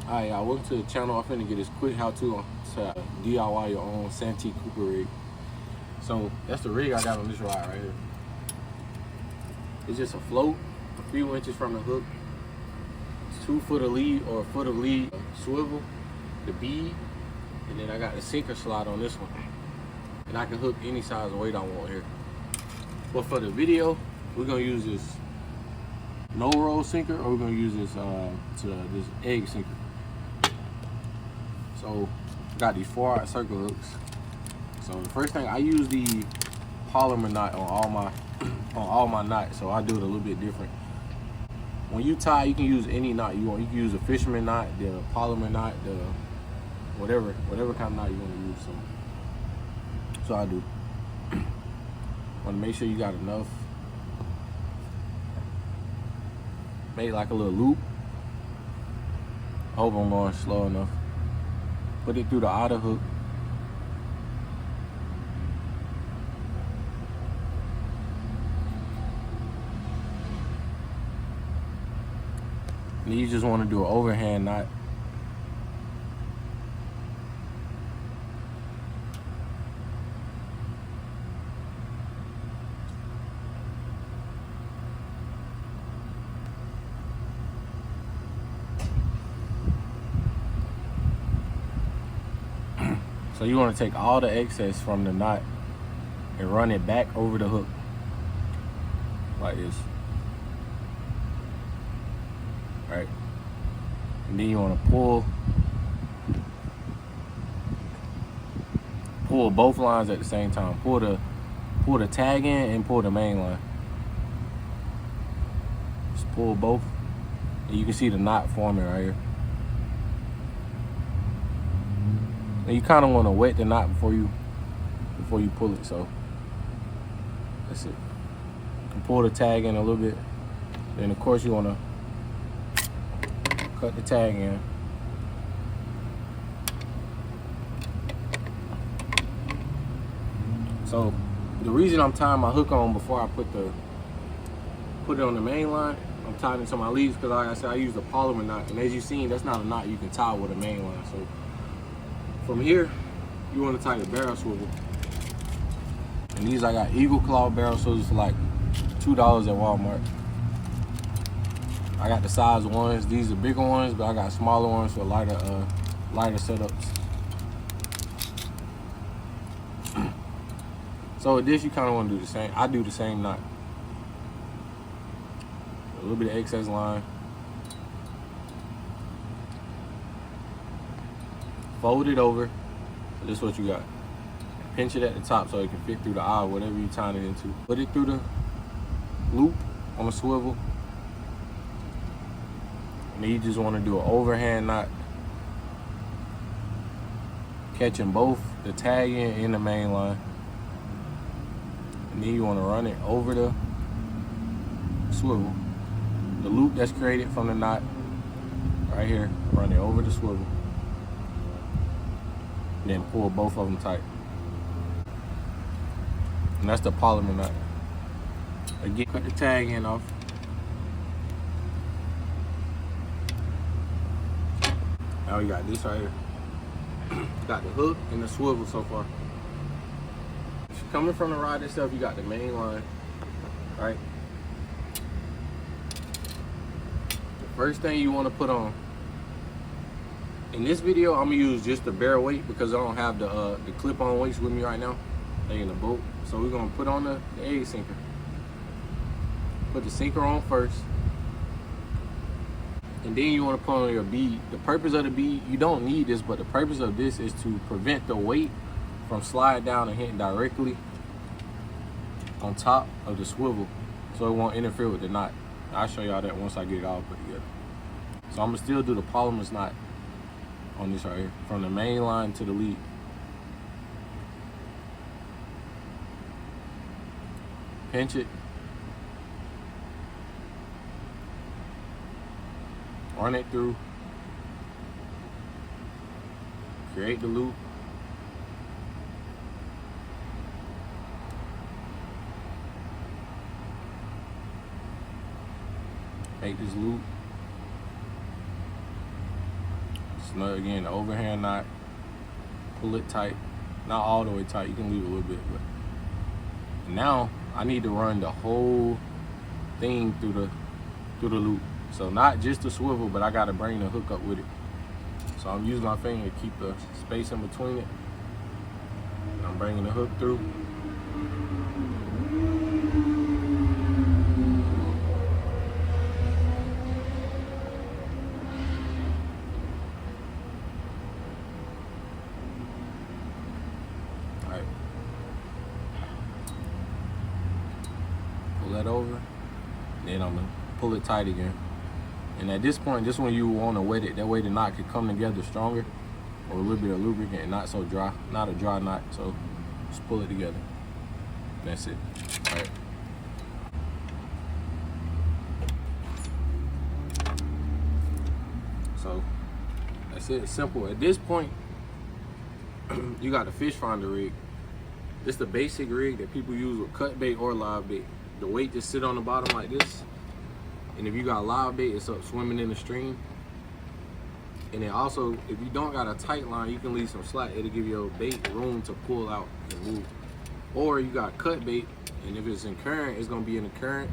Alright, y'all, welcome to the channel. I'm finna get this quick how-to to DIY your own Santee Cooper rig. So that's the rig I got on this rod right here. It's just a float, a few inches from the hook. It's 2 foot of lead or a foot of lead swivel, the bead, and then I got the sinker slot on this one. And I can hook any size weight I want here. But for the video, we're gonna use this no roll sinker, or we're gonna use this this egg sinker. So got these 4/0 circle hooks. So the first thing, I use the polymer knot on all my knots. So I do it a little bit different. When you tie, you can use any knot you want. You can use a fisherman knot, the polymer knot, the whatever kind of knot you want to use. So I do. Want to make sure you got enough. Make like a little loop. I hope I'm going slow enough. Put it through the outer hook. And you just want to do an overhand knot. So you want to take all the excess from the knot and run it back over the hook like this, right? And then you want to pull both lines at the same time. Pull the tag in and pull the main line. Just pull both, and you can see the knot forming right here. And you kind of want to wet the knot before you pull it. So that's it. You can pull the tag in a little bit. Then of course you want to cut the tag in. So the reason I'm tying my hook on before I put it on the main line, I'm tying it to my leads because, like I said, I use the polymer knot, and as you've seen, that's not a knot you can tie with a main line. So from here, you want to tie the barrel swivel. And these, I got Eagle Claw barrel swivels for like $2 at Walmart. I got the size ones. These are bigger ones, but I got smaller ones for lighter setups. So with this, you kind of want to do the same. I do the same knot. A little bit of excess line. Fold it over. This is what you got. Pinch it at the top so it can fit through the eye, whatever you're tying it into. Put it through the loop on the swivel. And then you just want to do an overhand knot, catching both the tag in and the main line. And then you want to run it over the swivel. The loop that's created from the knot right here, run it over the swivel. Then pull both of them tight. And that's the polymer knot. Again, cut the tag end off. Now we got this right here. Got the hook and the swivel so far. Coming from the rod itself, you got the main line, right? The first thing you want to put on. In this video, I'm gonna use just the bare weight because I don't have the clip-on weights with me right now. They in the boat. So we're gonna put on the egg sinker. Put the sinker on first. And then you wanna put on your bead. The purpose of the bead, you don't need this, but the purpose of this is to prevent the weight from sliding down and hitting directly on top of the swivel so it won't interfere with the knot. I'll show y'all that once I get it all put together. So I'm gonna still do the polymer knot on this right here, from the main line to the lead. Pinch it. Run it through. Create the loop. Make this loop. snug again, the overhand knot, pull it tight, not all the way tight, you can leave it a little bit, but now I need to run the whole thing through the loop. So not just the swivel, but I gotta bring the hook up with it. So I'm using my finger to keep the space in between it. And I'm bringing the hook through. All right. Pull that over. Then I'm gonna pull it tight again. And at this point, just when you want to wet it, that way the knot can come together stronger, or a little bit of lubricant and not so dry, not a dry knot. So just pull it together. That's it. All right. So that's it. It's simple. At this point, you got the fish finder rig. This is the basic rig that people use with cut bait or live bait. The weight just sit on the bottom like this. And if you got live bait, it's up swimming in the stream. And then also, if you don't got a tight line, you can leave some slack. It'll give your bait room to pull out and move. Or you got cut bait, and if it's in current, it's gonna be in the current,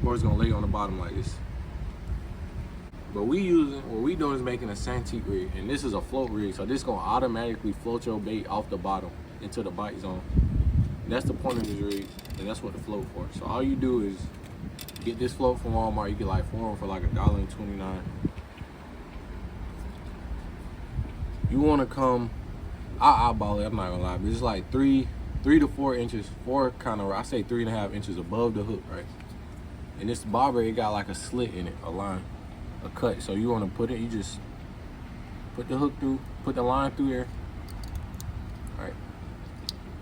or it's gonna lay on the bottom like this. But what we doing is making a Santee rig, and this is a float rig, so this gonna automatically float your bait off the bottom into the bite zone. And that's the point of this rig, and that's what the float for. So all you do is get this float from Walmart. You get like 4 of them for like $1.29. You want to come, I eyeball it, I'm not gonna lie, but it's like 3 to 4 inches, I say 3.5 inches above the hook, right? And this bobber, it got like a slit in it, a line, a cut. So you want to put it, you just put the hook through, put the line through there. All right.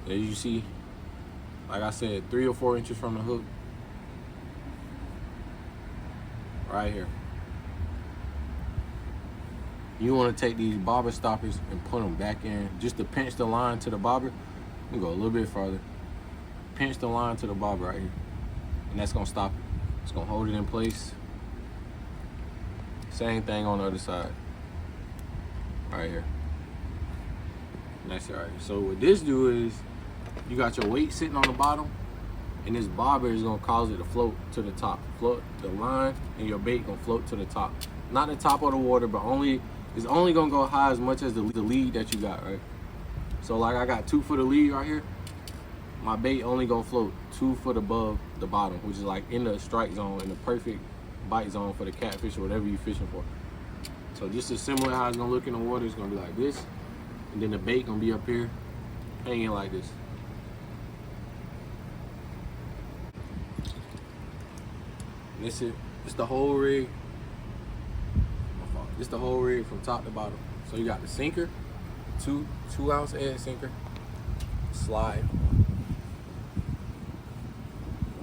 As you see, like I said, 3 or 4 inches from the hook. Right here. You want to take these bobber stoppers and put them back in just to pinch the line to the bobber. You go a little bit farther. Pinch the line to the bobber right here. And that's going to stop it. It's going to hold it in place. Same thing on the other side. Right here. And that's it right here. So what this do is, you got your weight sitting on the bottom, and this bobber is gonna cause it to float to the top. Float the line, and your bait gonna float to the top. Not the top of the water, but it's only gonna go high as much as the lead that you got, right? So like I got 2 foot of lead right here. My bait only gonna float 2 foot above the bottom, which is like in the strike zone, in the perfect bite zone for the catfish or whatever you're fishing for. So just as similar how it's gonna look in the water, it's gonna be like this. And then the bait gonna be up here, hanging like this. And this is the whole rig. This the whole rig from top to bottom. So you got the sinker, 2 ounce edge sinker, slide.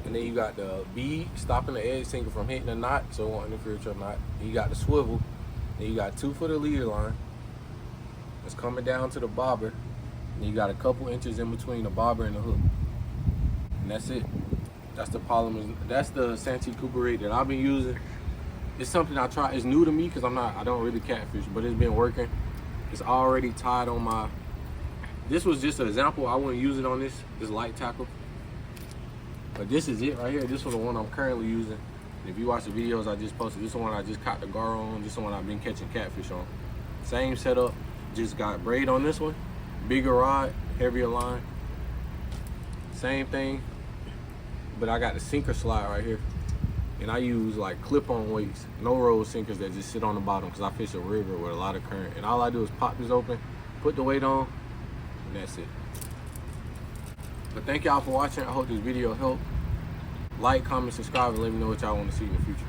And then you got the bead stopping the edge sinker from hitting the knot, so it won't interfere with your knot. And you got the swivel. Then you got 2 foot of leader line. It's coming down to the bobber. And you got a couple inches in between the bobber and the hook. And that's it. That's the polymer. That's the Santee Cooper rig that I've been using. It's something I try. It's new to me because I don't really catfish, but it's been working. It's already tied on my. This was just an example. I wouldn't use it on this light tackle. But this is it right here. This is the one I'm currently using. And if you watch the videos I just posted, this is the one I just caught the gar on. This is the one I've been catching catfish on. Same setup. Just got braid on this one. Bigger rod, heavier line. Same thing. But I got the sinker slide right here. And I use like clip-on weights, no roll sinkers that just sit on the bottom because I fish a river with a lot of current. And all I do is pop this open, put the weight on, and that's it. But thank y'all for watching. I hope this video helped. Like, comment, subscribe, and let me know what y'all want to see in the future.